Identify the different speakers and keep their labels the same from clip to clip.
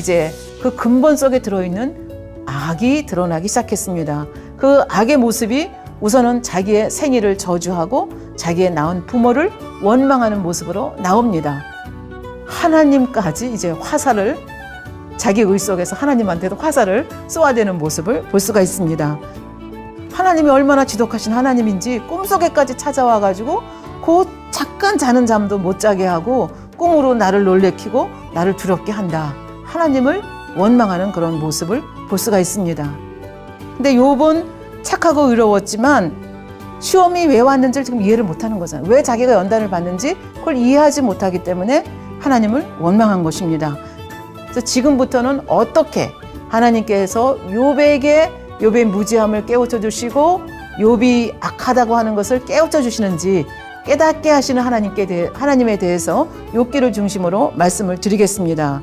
Speaker 1: 이제 그 근본 속에 들어있는 악이 드러나기 시작했습니다. 그 악의 모습이 우선은 자기의 생일을 저주하고 자기의 낳은 부모를 원망하는 모습으로 나옵니다. 하나님까지 이제 화살을 자기 의 속에서 하나님한테도 화살을 쏘아대는 모습을 볼 수가 있습니다. 하나님이 얼마나 지독하신 하나님인지 꿈속에까지 찾아와가지고 그 잠깐 자는 잠도 못 자게 하고 꿈으로 나를 놀래키고 나를 두렵게 한다. 하나님을 원망하는 그런 모습을 볼 수가 있습니다. 근데 욥은 착하고 의로웠지만 시험이 왜 왔는지를 지금 이해를 못하는 거잖아요. 왜 자기가 연단을 받는지 그걸 이해하지 못하기 때문에 하나님을 원망한 것입니다. 그래서 지금부터는 어떻게 하나님께서 욥의 무지함을 깨우쳐 주시고 욥이 악하다고 하는 것을 깨우쳐 주시는지 깨닫게 하시는 하나님에 대해서 욥기를 중심으로 말씀을 드리겠습니다.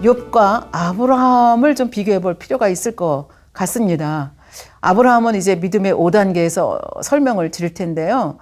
Speaker 1: 욥과 아브라함을 좀 비교해 볼 필요가 있을 것 같습니다. 아브라함은 이제 믿음의 5단계에서 설명을 드릴 텐데요.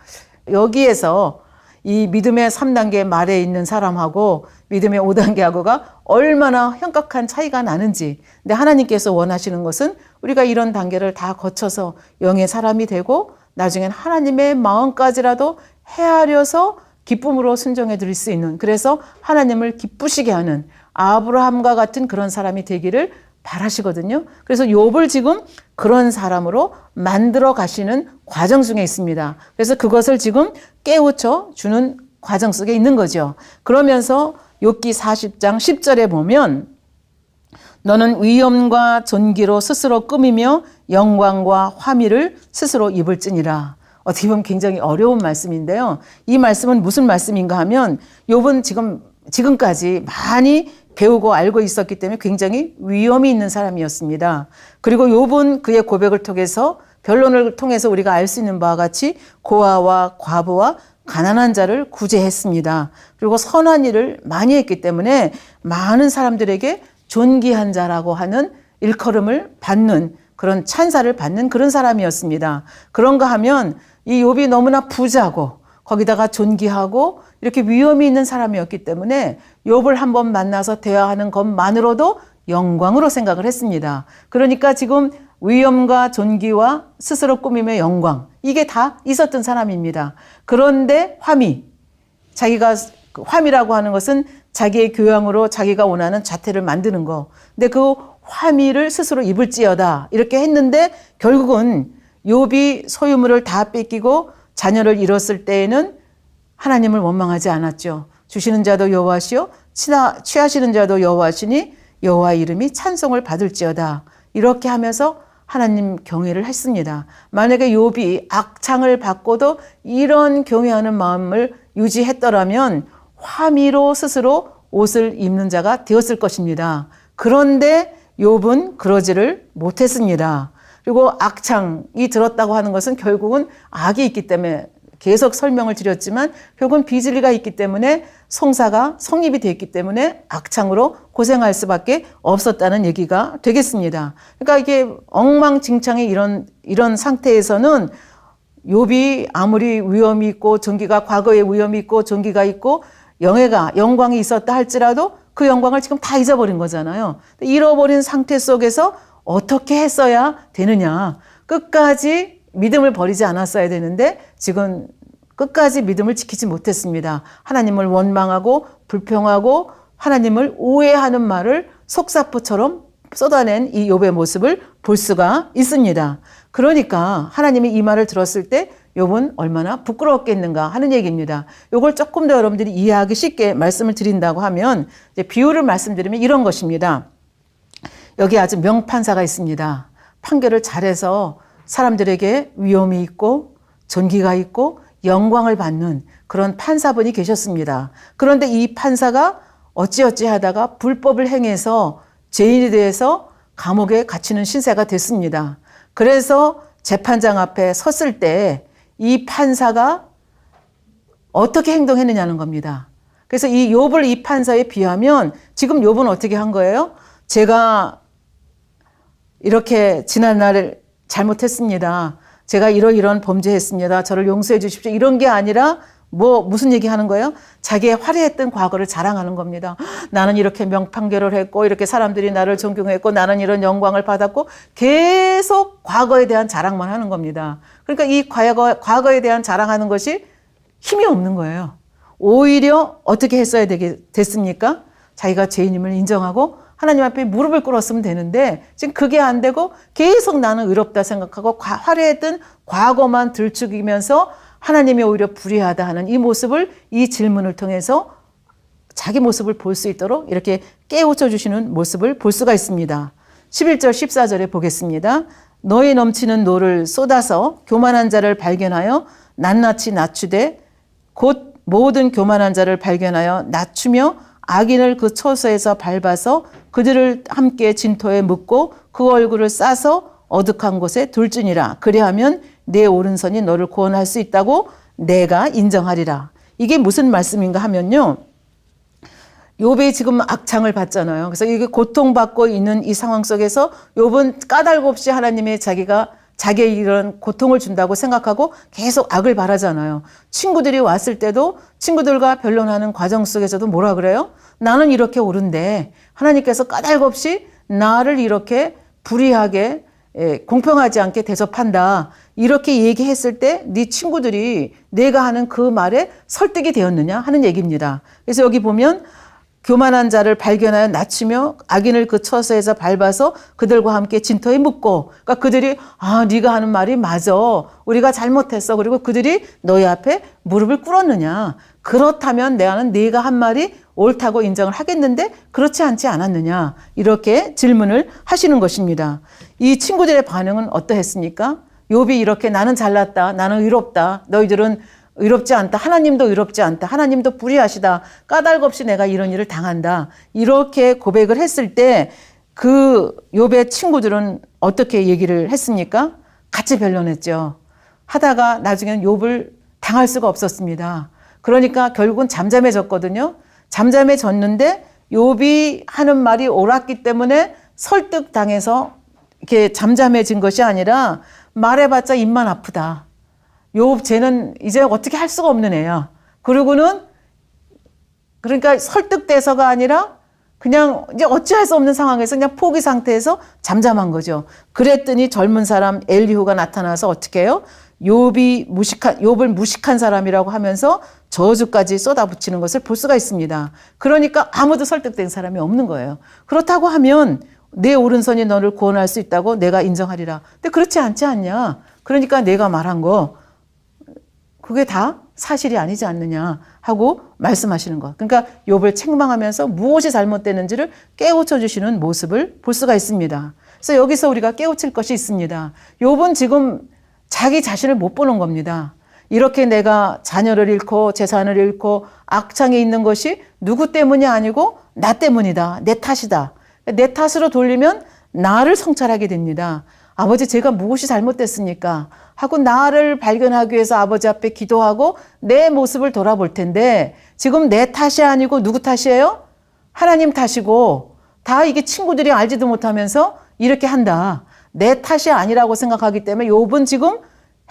Speaker 1: 여기에서 이 믿음의 3단계 말에 있는 사람하고 믿음의 5단계하고가 얼마나 현격한 차이가 나는지. 근데 하나님께서 원하시는 것은 우리가 이런 단계를 다 거쳐서 영의 사람이 되고 나중엔 하나님의 마음까지라도 헤아려서 기쁨으로 순종해 드릴 수 있는, 그래서 하나님을 기쁘시게 하는 아브라함과 같은 그런 사람이 되기를 바라시거든요. 그래서 욥을 지금 그런 사람으로 만들어 가시는 과정 중에 있습니다. 그래서 그것을 지금 깨우쳐 주는 과정 속에 있는 거죠. 그러면서 욥기 40장 10절에 보면 너는 위엄과 존귀로 스스로 꾸미며 영광과 화미를 스스로 입을지니라. 어떻게 보면 굉장히 어려운 말씀인데요. 이 말씀은 무슨 말씀인가 하면 욥은 지금까지 많이 배우고 알고 있었기 때문에 굉장히 위엄이 있는 사람이었습니다. 그리고 욥은 그의 고백을 통해서 변론을 통해서 우리가 알 수 있는 바와 같이 고아와 과부와 가난한 자를 구제했습니다. 그리고 선한 일을 많이 했기 때문에 많은 사람들에게 존귀한 자라고 하는 일컬음을 받는 그런 찬사를 받는 그런 사람이었습니다. 그런가 하면 이 욥이 너무나 부자고 거기다가 존귀하고 이렇게 위엄이 있는 사람이었기 때문에 욥을 한번 만나서 대화하는 것만으로도 영광으로 생각을 했습니다. 그러니까 지금 위엄과 존귀와 스스로 꾸미며 영광, 이게 다 있었던 사람입니다. 그런데 화미라고 하는 것은 자기의 교양으로 자기가 원하는 자태를 만드는 거. 근데 그 화미를 스스로 입을지어다 이렇게 했는데 결국은 욥이 소유물을 다 뺏기고 자녀를 잃었을 때에는 하나님을 원망하지 않았죠. 주시는 자도 여호와시요 취하시는 자도 여호와시니 여호와 이름이 찬송을 받을지어다. 이렇게 하면서 하나님 경외를 했습니다. 만약에 욥이 악창을 받고도 이런 경외하는 마음을 유지했더라면 화미로 스스로 옷을 입는 자가 되었을 것입니다. 그런데 욥은 그러지를 못했습니다. 그리고 악창이 들었다고 하는 것은 결국은 악이 있기 때문에 계속 설명을 드렸지만 결국은 비진리가 있기 때문에 송사가 성립이 되었기 때문에 악창으로 고생할 수밖에 없었다는 얘기가 되겠습니다. 그러니까 이게 엉망진창의 이런 상태에서는 욥이 아무리 위엄이 있고 존귀가 과거에 위엄이 있고 존귀가 있고 영광이 있었다 할지라도 그 영광을 지금 다 잊어버린 거잖아요. 잃어버린 상태 속에서 어떻게 했어야 되느냐. 끝까지 믿음을 버리지 않았어야 되는데 지금 끝까지 믿음을 지키지 못했습니다. 하나님을 원망하고 불평하고 하나님을 오해하는 말을 속사포처럼 쏟아낸 이 욥의 모습을 볼 수가 있습니다. 그러니까 하나님이 이 말을 들었을 때 욥은 얼마나 부끄러웠겠는가 하는 얘기입니다. 이걸 조금 더 여러분들이 이해하기 쉽게 말씀을 드린다고 하면 이제 비유를 말씀드리면 이런 것입니다. 여기 아주 명판사가 있습니다. 판결을 잘해서 사람들에게 위엄이 있고 존귀가 있고 영광을 받는 그런 판사분이 계셨습니다. 그런데 이 판사가 어찌어찌 하다가 불법을 행해서 죄인이 되어서 감옥에 갇히는 신세가 됐습니다. 그래서 재판장 앞에 섰을 때 이 판사가 어떻게 행동했느냐는 겁니다. 그래서 이 욥을 이 판사에 비하면 지금 욥은 어떻게 한 거예요? 제가 이렇게 지난날 잘못했습니다. 제가 이런 범죄했습니다. 저를 용서해 주십시오. 이런 게 아니라 무슨 얘기 하는 거예요? 자기의 화려했던 과거를 자랑하는 겁니다. 나는 이렇게 명판결을 했고, 이렇게 사람들이 나를 존경했고, 나는 이런 영광을 받았고, 계속 과거에 대한 자랑만 하는 겁니다. 그러니까 이 과거에 대한 자랑하는 것이 힘이 없는 거예요. 오히려 어떻게 했어야 됐습니까? 자기가 죄인임을 인정하고 하나님 앞에 무릎을 꿇었으면 되는데 지금 그게 안 되고 계속 나는 의롭다 생각하고 화려했던 과거만 들추기면서 하나님이 오히려 불의하다 하는 이 모습을 이 질문을 통해서 자기 모습을 볼 수 있도록 이렇게 깨우쳐 주시는 모습을 볼 수가 있습니다. 11절 14절에 보겠습니다. 너희 넘치는 노를 쏟아서 교만한 자를 발견하여 낱낱이 낮추되 곧 모든 교만한 자를 발견하여 낮추며 악인을 그 처소에서 밟아서 그들을 함께 진토에 묻고 그 얼굴을 싸서 어둑한 곳에 둘지니라. 그리하면 내 오른손이 너를 구원할 수 있다고 내가 인정하리라. 이게 무슨 말씀인가 하면요. 욥이 지금 악창을 받잖아요. 그래서 이게 고통받고 있는 이 상황 속에서 욥은 까닭 없이 하나님의 자기의 이런 고통을 준다고 생각하고 계속 악을 바라잖아요. 친구들이 왔을 때도 친구들과 변론하는 과정 속에서도 뭐라 그래요? 나는 이렇게 옳은데 하나님께서 까닭 없이 나를 이렇게 불의하게 공평하지 않게 대접한다. 이렇게 얘기했을 때 네 친구들이 내가 하는 그 말에 설득이 되었느냐 하는 얘기입니다. 그래서 여기 보면 교만한 자를 발견하여 낮추며 악인을 그 처소에서 밟아서 그들과 함께 진토에 묻고, 그러니까 그들이 네가 하는 말이 맞아, 우리가 잘못했어, 그리고 그들이 너희 앞에 무릎을 꿇었느냐, 그렇다면 네가 한 말이 옳다고 인정을 하겠는데 그렇지 않지 않았느냐, 이렇게 질문을 하시는 것입니다. 이 친구들의 반응은 어떠했습니까? 욥이 이렇게 나는 잘났다, 나는 의롭다, 너희들은 의롭지 않다, 하나님도 의롭지 않다, 하나님도 불의하시다, 까닭 없이 내가 이런 일을 당한다, 이렇게 고백을 했을 때 그 욥의 친구들은 어떻게 얘기를 했습니까? 같이 변론했죠. 하다가 나중에는 욥을 당할 수가 없었습니다. 그러니까 결국은 잠잠해졌거든요. 잠잠해졌는데 욥이 하는 말이 옳았기 때문에 설득당해서 이렇게 잠잠해진 것이 아니라 말해봤자 입만 아프다. 욥 쟤는 이제 어떻게 할 수가 없는 애야. 그러니까 설득돼서가 아니라 그냥 이제 어찌할 수 없는 상황에서 그냥 포기 상태에서 잠잠한 거죠. 그랬더니 젊은 사람 엘리후가 나타나서 어떻게 해요? 욥을 무식한 사람이라고 하면서 저주까지 쏟아붓히는 것을 볼 수가 있습니다. 그러니까 아무도 설득된 사람이 없는 거예요. 그렇다고 하면 내 오른손이 너를 구원할 수 있다고 내가 인정하리라. 근데 그렇지 않지 않냐. 그러니까 내가 말한 거 그게 다 사실이 아니지 않느냐 하고 말씀하시는 것. 그러니까 욥을 책망하면서 무엇이 잘못되는지를 깨우쳐 주시는 모습을 볼 수가 있습니다. 그래서 여기서 우리가 깨우칠 것이 있습니다. 욥은 지금 자기 자신을 못 보는 겁니다. 이렇게 내가 자녀를 잃고 재산을 잃고 악창에 있는 것이 누구 때문이 아니고 나 때문이다. 내 탓이다. 내 탓으로 돌리면 나를 성찰하게 됩니다. 아버지, 제가 무엇이 잘못됐습니까? 하고 나를 발견하기 위해서 아버지 앞에 기도하고 내 모습을 돌아볼 텐데 지금 내 탓이 아니고 누구 탓이에요? 하나님 탓이고 다 이게 친구들이 알지도 못하면서 이렇게 한다. 내 탓이 아니라고 생각하기 때문에 욥은 지금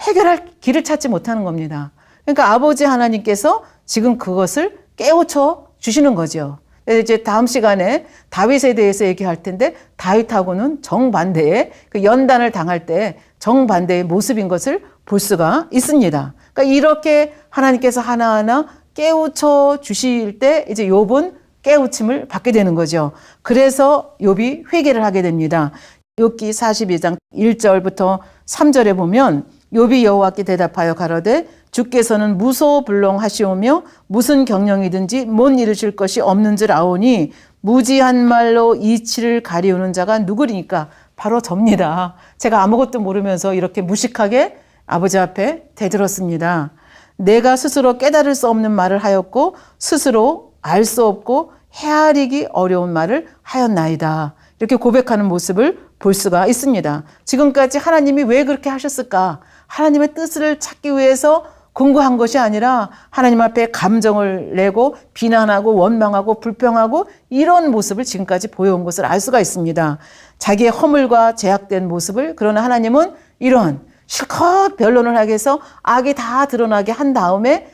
Speaker 1: 해결할 길을 찾지 못하는 겁니다. 그러니까 아버지 하나님께서 지금 그것을 깨우쳐 주시는 거죠. 이제 다음 시간에 다윗에 대해서 얘기할 텐데 다윗하고는 정반대의 그 연단을 당할 때 정반대의 모습인 것을 볼 수가 있습니다. 그러니까 이렇게 하나님께서 하나하나 깨우쳐 주실 때 이제 욥은 깨우침을 받게 되는 거죠. 그래서 욥이 회개를 하게 됩니다. 욥기 42장 1절부터 3절에 보면 욥이 여호와께 대답하여 가로되 주께서는 무소불능하시오며 무슨 경영이든지 못 이루실 것이 없는 줄 아오니 무지한 말로 이치를 가리우는 자가 누구리니까? 바로 접니다. 제가 아무것도 모르면서 이렇게 무식하게 아버지 앞에 대들었습니다. 내가 스스로 깨달을 수 없는 말을 하였고 스스로 알 수 없고 헤아리기 어려운 말을 하였나이다. 이렇게 고백하는 모습을 볼 수가 있습니다. 지금까지 하나님이 왜 그렇게 하셨을까? 하나님의 뜻을 찾기 위해서 공부한 것이 아니라 하나님 앞에 감정을 내고 비난하고 원망하고 불평하고 이런 모습을 지금까지 보여온 것을 알 수가 있습니다. 자기의 허물과 제약된 모습을, 그러나 하나님은 이런 실컷 변론을 하기 위해서 악이 다 드러나게 한 다음에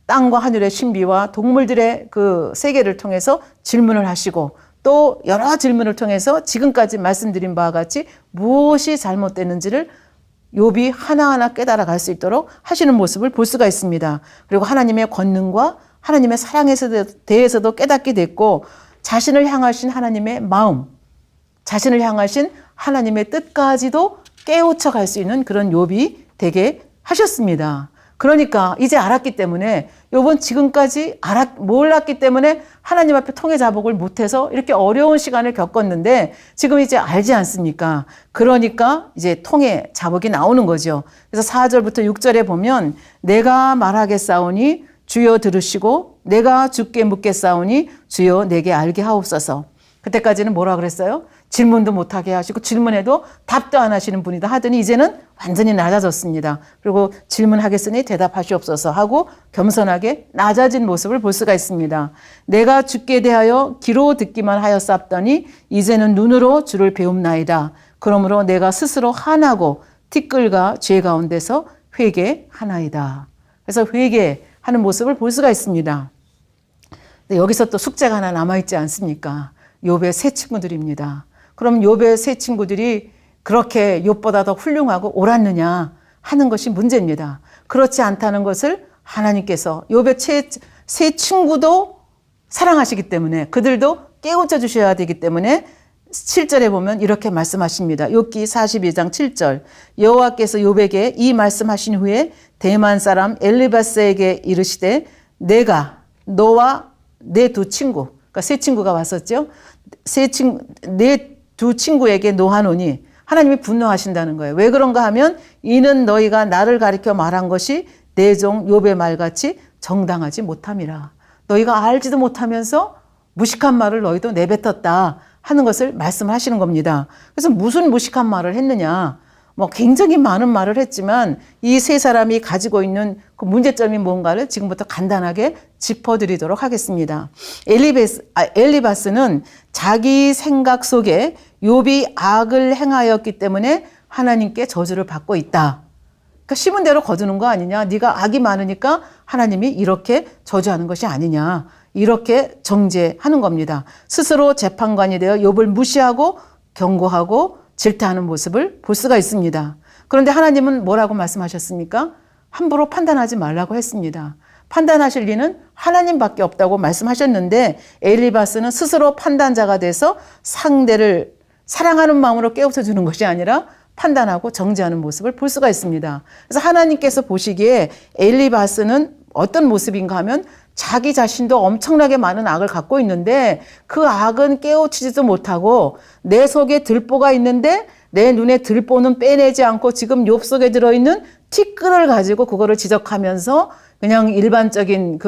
Speaker 1: 땅과 하늘의 신비와 동물들의 그 세계를 통해서 질문을 하시고 또 여러 질문을 통해서 지금까지 말씀드린 바와 같이 무엇이 잘못됐는지를 욥이 하나하나 깨달아 갈 수 있도록 하시는 모습을 볼 수가 있습니다. 그리고 하나님의 권능과 하나님의 사랑에 대해서도 깨닫게 됐고 자신을 향하신 하나님의 마음, 자신을 향하신 하나님의 뜻까지도 깨우쳐 갈 수 있는 그런 욥이 되게 하셨습니다. 그러니까 이제 알았기 때문에 욥은 지금까지 몰랐기 때문에 하나님 앞에 통해 자복을 못해서 이렇게 어려운 시간을 겪었는데 지금 이제 알지 않습니까? 그러니까 이제 통해 자복이 나오는 거죠. 그래서 4절부터 6절에 보면 내가 말하겠사오니 주여 들으시고 내가 주께 묻겠사오니 주여 내게 알게 하옵소서. 그때까지는 뭐라 그랬어요? 질문도 못하게 하시고 질문해도 답도 안 하시는 분이다 하더니 이제는 완전히 낮아졌습니다. 그리고 질문하겠으니 대답하시옵소서 하고 겸손하게 낮아진 모습을 볼 수가 있습니다. 내가 주께 대하여 귀로 듣기만 하였사옵더니 이제는 눈으로 주를 배움나이다. 그러므로 내가 스스로 한하고 티끌과 죄 가운데서 회개하나이다. 그래서 회개하는 모습을 볼 수가 있습니다. 근데 여기서 또 숙제가 하나 남아있지 않습니까? 욥의 세 친구들입니다. 그럼 욥의 세 친구들이 그렇게 욥보다 더 훌륭하고 옳았느냐 하는 것이 문제입니다. 그렇지 않다는 것을 하나님께서 욥의 세 친구도 사랑하시기 때문에 그들도 깨우쳐 주셔야 되기 때문에 7절에 보면 이렇게 말씀하십니다. 욥기 42장 7절 여호와께서 욥에게 이 말씀하신 후에 대만 사람 엘리바스에게 이르시되 내가 너와 내 두 친구 그러니까 세 친구가 왔었죠. 내 두 친구에게 노하노니 하나님이 분노하신다는 거예요. 왜 그런가 하면 이는 너희가 나를 가리켜 말한 것이 내 종 욥의 말같이 정당하지 못함이라. 너희가 알지도 못하면서 무식한 말을 너희도 내뱉었다 하는 것을 말씀하시는 겁니다. 그래서 무슨 무식한 말을 했느냐. 굉장히 많은 말을 했지만 이 세 사람이 가지고 있는 그 문제점이 뭔가를 지금부터 간단하게 짚어드리도록 하겠습니다. 엘리바스는 자기 생각 속에 욥이 악을 행하였기 때문에 하나님께 저주를 받고 있다. 그러니까 심은 대로 거두는 거 아니냐. 네가 악이 많으니까 하나님이 이렇게 저주하는 것이 아니냐. 이렇게 정죄하는 겁니다. 스스로 재판관이 되어 욥을 무시하고 경고하고 질타하는 모습을 볼 수가 있습니다. 그런데 하나님은 뭐라고 말씀하셨습니까? 함부로 판단하지 말라고 했습니다. 판단하실 리는 하나님밖에 없다고 말씀하셨는데 엘리바스는 스스로 판단자가 돼서 상대를 사랑하는 마음으로 깨우쳐 주는 것이 아니라 판단하고 정죄하는 모습을 볼 수가 있습니다. 그래서 하나님께서 보시기에 엘리바스는 어떤 모습인가 하면 자기 자신도 엄청나게 많은 악을 갖고 있는데 그 악은 깨우치지도 못하고 내 속에 들보가 있는데 내 눈에 들보는 빼내지 않고 지금 욥 속에 들어있는 티끌을 가지고 그거를 지적하면서 그냥 일반적인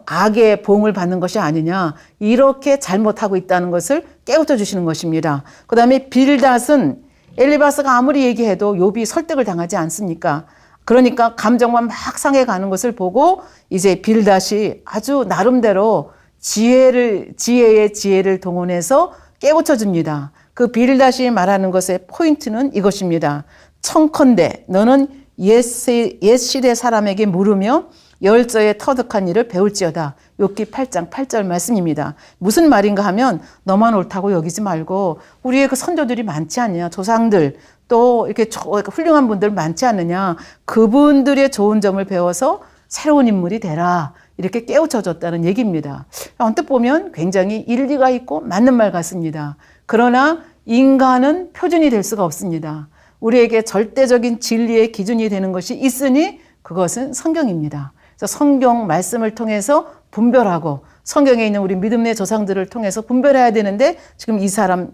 Speaker 1: 악의 보응을 받는 것이 아니냐 이렇게 잘못하고 있다는 것을 깨우쳐 주시는 것입니다. 그 다음에 빌닷은 엘리바스가 아무리 얘기해도 욥이 설득을 당하지 않습니까? 그러니까 감정만 막 상해가는 것을 보고 이제 빌닷이 아주 나름대로 지혜의 지혜를 동원해서 깨우쳐 줍니다. 그 빌닷이 말하는 것의 포인트는 이것입니다. 청컨대 너는 옛 시대 사람에게 물으며 열저의 터득한 일을 배울지어다. 욥기 8장 8절 말씀입니다. 무슨 말인가 하면 너만 옳다고 여기지 말고 우리의 그 선조들이 많지 않냐. 조상들 또 이렇게 훌륭한 분들 많지 않느냐. 그분들의 좋은 점을 배워서 새로운 인물이 되라. 이렇게 깨우쳐줬다는 얘기입니다. 언뜻 보면 굉장히 일리가 있고 맞는 말 같습니다. 그러나 인간은 표준이 될 수가 없습니다. 우리에게 절대적인 진리의 기준이 되는 것이 있으니 그것은 성경입니다. 그래서 성경 말씀을 통해서 분별하고 성경에 있는 우리 믿음의 조상들을 통해서 분별해야 되는데 지금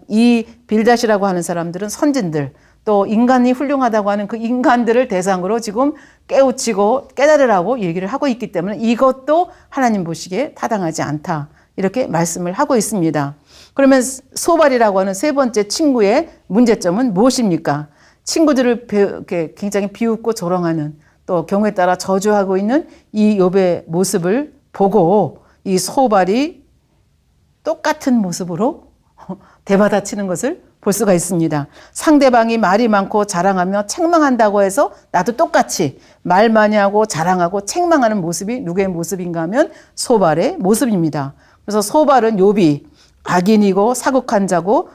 Speaker 1: 이 빌닷이라고 하는 사람들은 선진들 또 인간이 훌륭하다고 하는 그 인간들을 대상으로 지금 깨우치고 깨달으라고 얘기를 하고 있기 때문에 이것도 하나님 보시기에 타당하지 않다. 이렇게 말씀을 하고 있습니다. 그러면 소발이라고 하는 세 번째 친구의 문제점은 무엇입니까? 친구들을 굉장히 비웃고 조롱하는 또 경우에 따라 저주하고 있는 이 욥의 모습을 보고 이 소발이 똑같은 모습으로 대받아치는 것을 볼 수가 있습니다. 상대방이 말이 많고 자랑하며 책망한다고 해서 나도 똑같이 말 많이 하고 자랑하고 책망하는 모습이 누구의 모습인가 하면 소발의 모습입니다. 그래서 소발은 욥이 악인이고 사곡한 자고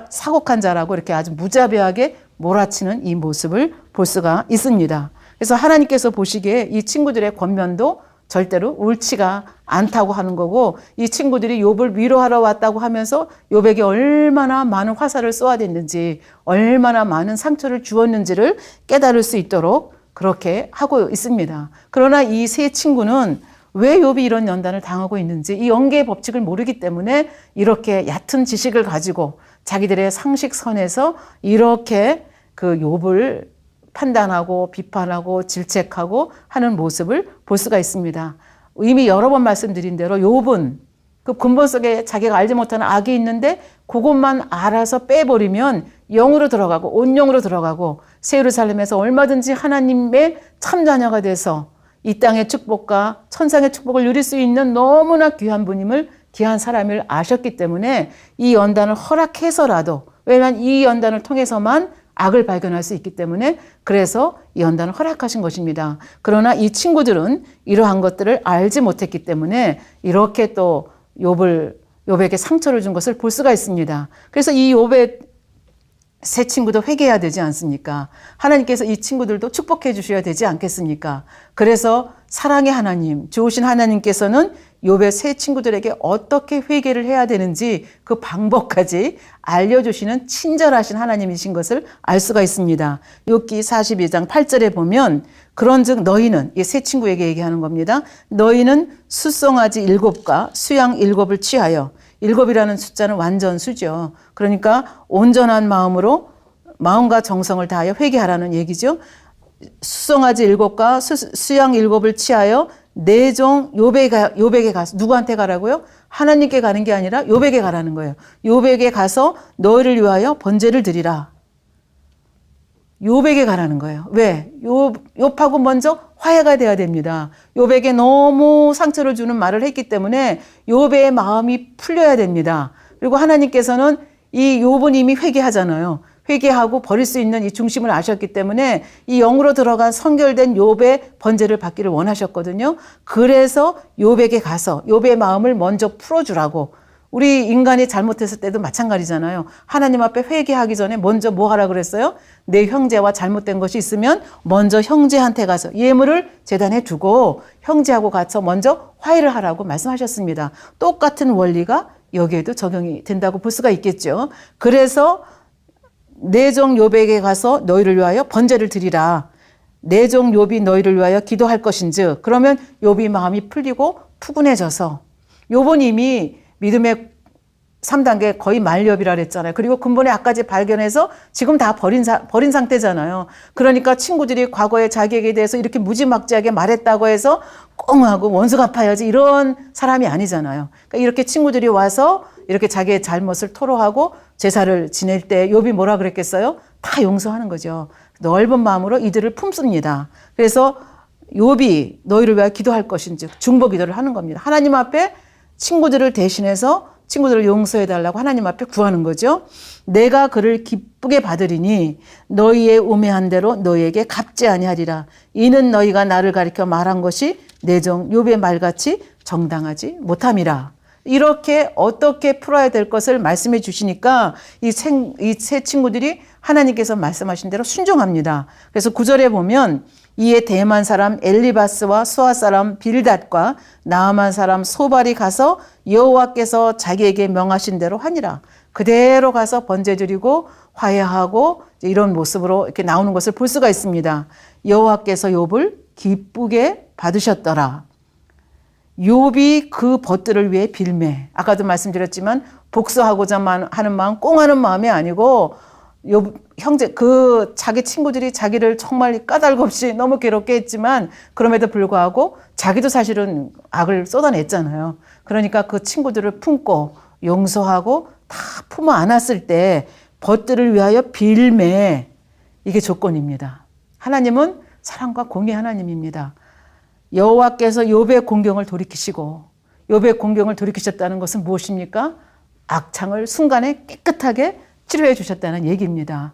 Speaker 1: 사곡한 자라고 이렇게 아주 무자비하게 몰아치는 이 모습을 볼 수가 있습니다. 그래서 하나님께서 보시기에 이 친구들의 권면도 절대로 옳지가 않다고 하는 거고, 이 친구들이 욥을 위로하러 왔다고 하면서 욥에게 얼마나 많은 화살을 쏘아댔는지, 얼마나 많은 상처를 주었는지를 깨달을 수 있도록 그렇게 하고 있습니다. 그러나 이 세 친구는 왜 욥이 이런 연단을 당하고 있는지 이 연계의 법칙을 모르기 때문에 이렇게 얕은 지식을 가지고 자기들의 상식선에서 이렇게 그 욥을 판단하고 비판하고 질책하고 하는 모습을 볼 수가 있습니다. 이미 여러 번 말씀드린 대로 욥은 그 근본 속에 자기가 알지 못하는 악이 있는데 그것만 알아서 빼버리면 영으로 들어가고 온영으로 들어가고 새 예루살렘에서 얼마든지 하나님의 참자녀가 돼서 이 땅의 축복과 천상의 축복을 누릴 수 있는 너무나 귀한 분임을, 귀한 사람을 아셨기 때문에 이 연단을 허락해서라도, 왜냐하면 이 연단을 통해서만 악을 발견할 수 있기 때문에 그래서 이 연단을 허락하신 것입니다. 그러나 이 친구들은 이러한 것들을 알지 못했기 때문에 이렇게 또 욥에게 상처를 준 것을 볼 수가 있습니다. 그래서 이 욥의 세 친구도 회개해야 되지 않습니까? 하나님께서 이 친구들도 축복해 주셔야 되지 않겠습니까? 그래서 사랑의 하나님, 좋으신 하나님께서는 욥의 세 친구들에게 어떻게 회개를 해야 되는지 그 방법까지 알려주시는 친절하신 하나님이신 것을 알 수가 있습니다. 욥기 42장 8절에 보면 그런즉 너희는, 이 세 친구에게 얘기하는 겁니다. 너희는 숫송아지 7과 수양 7을 취하여, 7이라는 숫자는 완전수죠. 그러니까 온전한 마음으로 마음과 정성을 다하여 회개하라는 얘기죠. 숫송아지 7과 수양 7을 취하여 내 종 욥에게 가서, 누구한테 가라고요? 하나님께 가는 게 아니라 욥에게 가라는 거예요. 욥에게 가서 너희를 위하여 번제를 드리라. 욥에게 가라는 거예요. 왜? 욥하고 먼저 화해가 돼야 됩니다. 욥에게 너무 상처를 주는 말을 했기 때문에 욥의 마음이 풀려야 됩니다. 그리고 하나님께서는 이 욥은 이미 회개하잖아요. 회개하고 버릴 수 있는 이 중심을 아셨기 때문에 이 영으로 들어간 성결된 욥의 번제를 받기를 원하셨거든요. 그래서 욥에게 가서 욥의 마음을 먼저 풀어주라고. 우리 인간이 잘못했을 때도 마찬가지잖아요. 하나님 앞에 회개하기 전에 먼저 뭐 하라 그랬어요? 내 형제와 잘못된 것이 있으면 먼저 형제한테 가서 예물을 제단에 두고 형제하고 가서 먼저 화해를 하라고 말씀하셨습니다. 똑같은 원리가 여기에도 적용이 된다고 볼 수가 있겠죠. 그래서 내 종 욥에게 가서 너희를 위하여 번제를 드리라. 내 종 욥이 너희를 위하여 기도할 것인즉, 그러면 욥이 마음이 풀리고 푸근해져서, 욥은 이미 믿음의 3단계 거의 말렵이라 그랬잖아요. 그리고 근본의 악까지 발견해서 지금 다 버린 상태잖아요. 그러니까 친구들이 과거에 자기에게 대해서 이렇게 무지막지하게 말했다고 해서 꽁하고 원수 갚아야지 이런 사람이 아니잖아요. 그러니까 이렇게 친구들이 와서 이렇게 자기의 잘못을 토로하고 제사를 지낼 때 욥이 뭐라 그랬겠어요? 다 용서하는 거죠. 넓은 마음으로 이들을 품습니다. 그래서 욥이 너희를 위하여 기도할 것인즉 중보 기도를 하는 겁니다. 하나님 앞에 친구들을 대신해서 친구들을 용서해달라고 하나님 앞에 구하는 거죠. 내가 그를 기쁘게 받으리니 너희의 우매한 대로 너희에게 갚지 아니하리라. 이는 너희가 나를 가리켜 말한 것이 내 종 욥의 말같이 정당하지 못함이라. 이렇게 어떻게 풀어야 될 것을 말씀해 주시니까 이 세 친구들이 하나님께서 말씀하신 대로 순종합니다. 그래서 9절에 보면 이에 대만 사람 엘리바스와 수아 사람 빌닷과 나아만 사람 소발이 가서 여호와께서 자기에게 명하신 대로 하니라. 그대로 가서 번제 드리고 화해하고 이런 모습으로 이렇게 나오는 것을 볼 수가 있습니다. 여호와께서 욥을 기쁘게 받으셨더라. 욥이 그 벗들을 위해 빌매. 아까도 말씀드렸지만 복수하고자 하는 마음, 꽁하는 마음이 아니고 자기 친구들이 자기를 정말 까닭없이 너무 괴롭게 했지만 그럼에도 불구하고 자기도 사실은 악을 쏟아냈잖아요. 그러니까 그 친구들을 품고 용서하고 다 품어 안았을 때 벗들을 위하여 빌매. 이게 조건입니다. 하나님은 사랑과 공의 하나님입니다. 여호와께서 욥의 공경을 돌이키시고, 욥의 공경을 돌이키셨다는 것은 무엇입니까? 악창을 순간에 깨끗하게 치료해 주셨다는 얘기입니다.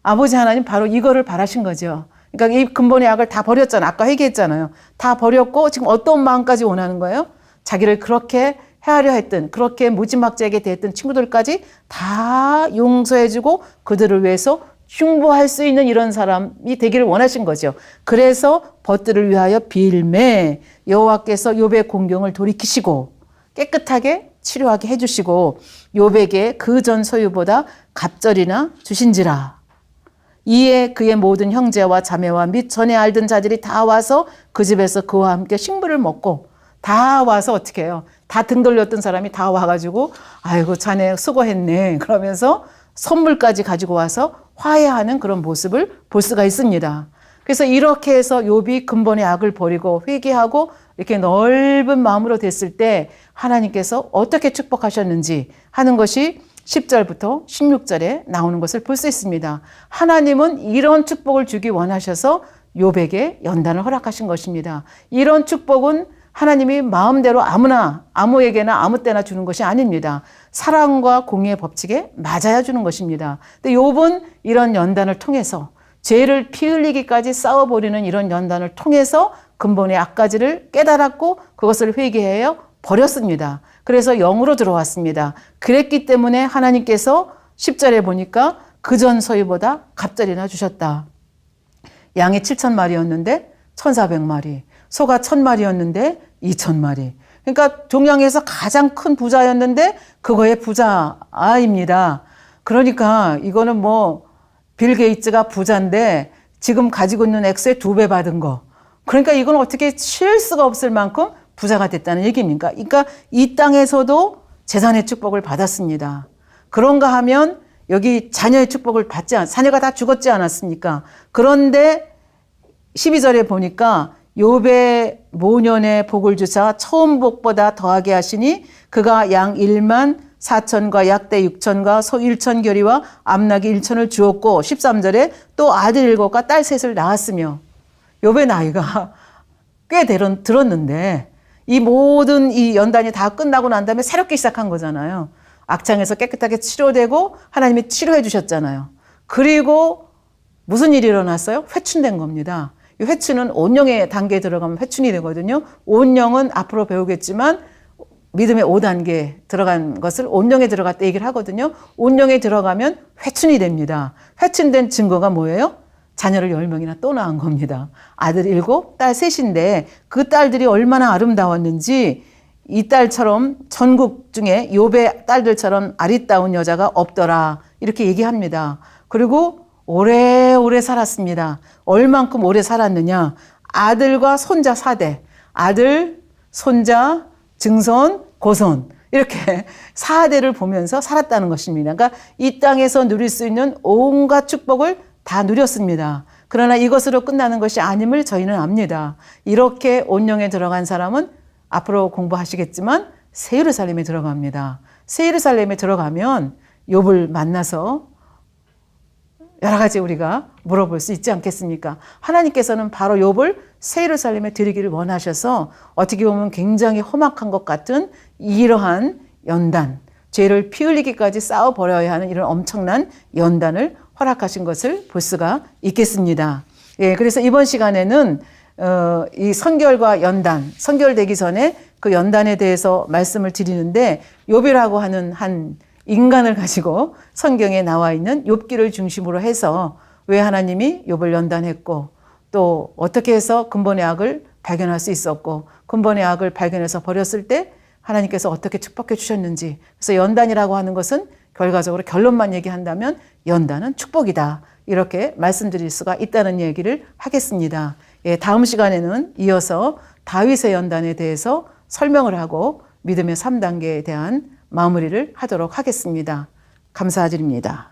Speaker 1: 아버지 하나님 바로 이거를 바라신 거죠. 그러니까 이 근본의 악을 다 버렸잖아요. 아까 얘기했잖아요. 다 버렸고 지금 어떤 마음까지 원하는 거예요? 자기를 그렇게 헤아려 했던, 그렇게 무지막지하게 대했던 친구들까지 다 용서해주고 그들을 위해서 흉보할 수 있는 이런 사람이 되기를 원하신 거죠. 그래서 벗들을 위하여 빌매 여호와께서 욥의 공경을 돌이키시고 깨끗하게 치료하게 해주시고 욥에게 그 전 소유보다 갑절이나 주신지라. 이에 그의 모든 형제와 자매와 및 전에 알던 자들이 다 와서 그 집에서 그와 함께 식물을 먹고 다 와서 어떻게 해요? 다 등 돌렸던 사람이 다 와가지고 아이고 자네 수고했네 그러면서 선물까지 가지고 와서 화해하는 그런 모습을 볼 수가 있습니다. 그래서 이렇게 해서 욥이 근본의 악을 버리고 회개하고 이렇게 넓은 마음으로 됐을 때 하나님께서 어떻게 축복하셨는지 하는 것이 10절부터 16절에 나오는 것을 볼 수 있습니다. 하나님은 이런 축복을 주기 원하셔서 욥에게 연단을 허락하신 것입니다. 이런 축복은 하나님이 마음대로 아무나 아무에게나 아무 때나 주는 것이 아닙니다. 사랑과 공의의 법칙에 맞아야 주는 것입니다. 근데 욥은 이런 연단을 통해서 죄를 피 흘리기까지 싸워버리는 이런 연단을 통해서 근본의 악가지를 깨달았고 그것을 회개하여 버렸습니다. 그래서 영으로 들어왔습니다. 그랬기 때문에 하나님께서 10절에 보니까 그전 소유보다 갑절이나 주셨다. 양이 7,000마리였는데 1,400마리, 소가 1,000마리였는데 2,000마리. 그러니까 종양에서 가장 큰 부자였는데 그거의 부자입니다. 그러니까 이거는 뭐 빌 게이츠가 부자인데 지금 가지고 있는 액수의 2배 받은 거. 그러니까 이건 어떻게 쉴 수가 없을 만큼 부자가 됐다는 얘기입니까? 그러니까 이 땅에서도 재산의 축복을 받았습니다. 그런가 하면 여기 자녀의 축복을 자녀가 다 죽었지 않았습니까? 그런데 12절에 보니까 욥의 모년의 복을 주사 처음 복보다 더하게 하시니 그가 양 1만 4천과 약대 6천과 소 1,000결이와 암나귀 1,000을 주었고 13절에 또 아들 7과 딸 3을 낳았으며 욥의 나이가 꽤 들었는데 이 모든 이 연단이 다 끝나고 난 다음에 새롭게 시작한 거잖아요. 악창에서 깨끗하게 치료되고 하나님이 치료해 주셨잖아요. 그리고 무슨 일이 일어났어요? 회춘된 겁니다. 이 회춘은 온영의 단계에 들어가면 회춘이 되거든요. 온영은 앞으로 배우겠지만 믿음의 5단계 들어간 것을 온영에 들어갔다 얘기를 하거든요. 온영에 들어가면 회춘이 됩니다. 회춘된 증거가 뭐예요? 자녀를 10명이나 또 낳은 겁니다. 아들 7, 딸 3인데 그 딸들이 얼마나 아름다웠는지 이 딸처럼 전국 중에 욥의 딸들처럼 아리따운 여자가 없더라 이렇게 얘기합니다. 그리고 오래오래 살았습니다. 얼만큼 오래 살았느냐? 아들과 손자 4대, 아들, 손자, 증손, 고손 이렇게 4대를 보면서 살았다는 것입니다. 그러니까 이 땅에서 누릴 수 있는 온갖 축복을 다 누렸습니다. 그러나 이것으로 끝나는 것이 아님을 저희는 압니다. 이렇게 온영에 들어간 사람은 앞으로 공부하시겠지만 새 예루살렘에 들어갑니다. 새 예루살렘에 들어가면 욥을 만나서 여러 가지 우리가 물어볼 수 있지 않겠습니까? 하나님께서는 바로 욥을 새 예루살렘에 드리기를 원하셔서 어떻게 보면 굉장히 험악한 것 같은 이러한 연단, 죄를 피 흘리기까지 싸워버려야 하는 이런 엄청난 연단을 허락하신 것을 볼 수가 있겠습니다. 예, 그래서 이번 시간에는 이 선결과 연단, 선결되기 전에 그 연단에 대해서 말씀을 드리는데 욥이라고 하는 한 인간을 가지고 성경에 나와 있는 욥기를 중심으로 해서 왜 하나님이 욥을 연단했고 또 어떻게 해서 근본의 악을 발견할 수 있었고 근본의 악을 발견해서 버렸을 때 하나님께서 어떻게 축복해 주셨는지. 그래서 연단이라고 하는 것은 결과적으로 결론만 얘기한다면 연단은 축복이다. 이렇게 말씀드릴 수가 있다는 얘기를 하겠습니다. 예, 다음 시간에는 이어서 다윗의 연단에 대해서 설명을 하고 믿음의 3단계에 대한 마무리를 하도록 하겠습니다. 감사드립니다.